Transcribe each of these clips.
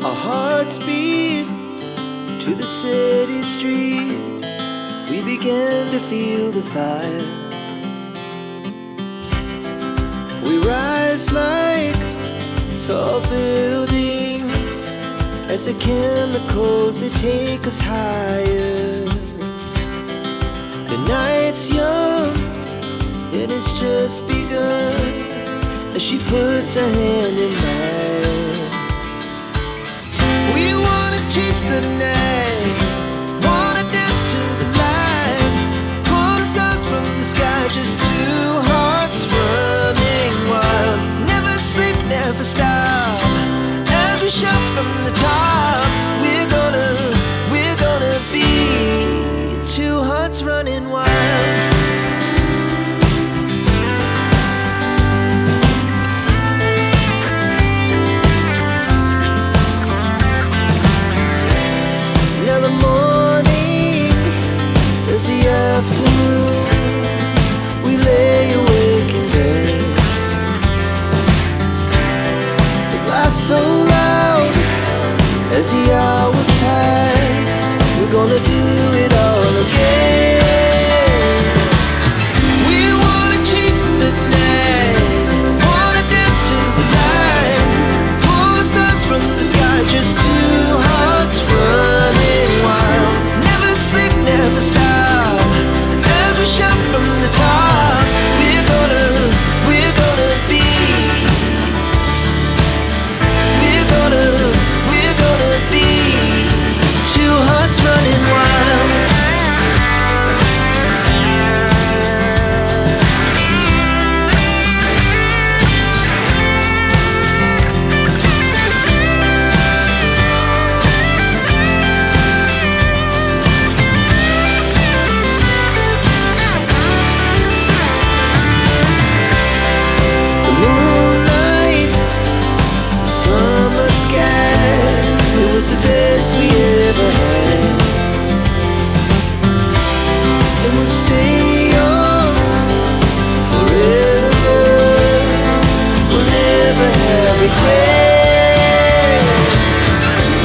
Our hearts beat to the city streets. We began to feel the fire. We rise like tall buildings as the chemicals, they take us higher. The night's young, it has just begun as she puts her hand in mine. We wanna chase the night, wanna dance to the light, pull stars from the sky, just two hearts running wild. Never sleep, never stop, as we shout from the top. We're gonna be two hearts running wild. Now the morning is the afternoon. We lay awake in bed. The laughs so loud as the hours pass. We're gonna do it all again. We wanna chase the night, wanna dance to the light, pull stars from the sky, just two hearts running wild. Never sleep, never stop, as we shout from the top. We're gonna be, we're gonna be two hearts running wild. The moonlight, summer sky, it was the best we ever had. And we'll stay on forever. We'll never have regrets.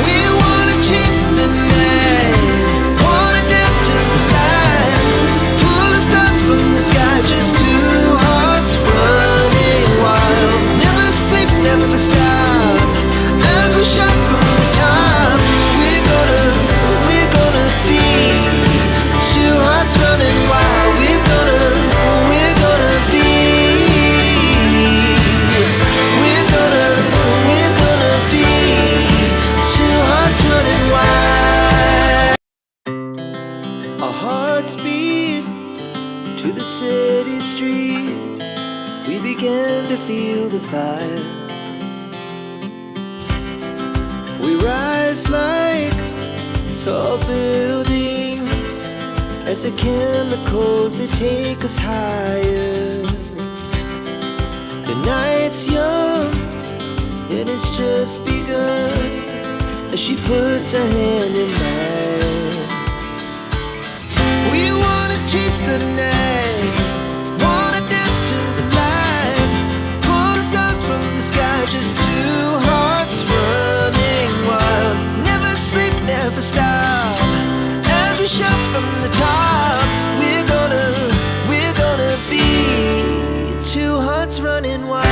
We wanna chase the night, wanna dance to the light, pull the stars from the sky, just two hearts running wild. Never sleep, never stop, as we shout from the top. We're gonna be two hearts running wild. We're gonna be, we're gonna be two hearts running wild. Our hearts beat to the city streets. We began to feel the fire. We rise like tall buildings as the chemicals, they take us higher. The night's young, it has just begun as she puts her hand in mine. We wanna chase the night, wanna dance to the light, pull stars from the sky, just two hearts running wild. Never sleep, never stop, as we shout from the top. We're gonna be two hearts running wild.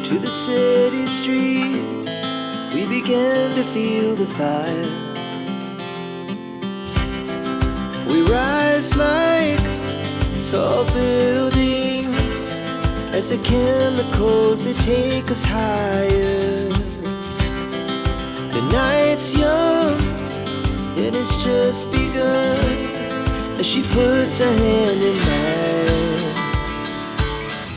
to the city streets, we began to feel the fire. We rise like tall buildings as the chemicals, they take us higher. The night's young, it has just begun as she puts her hand in mine.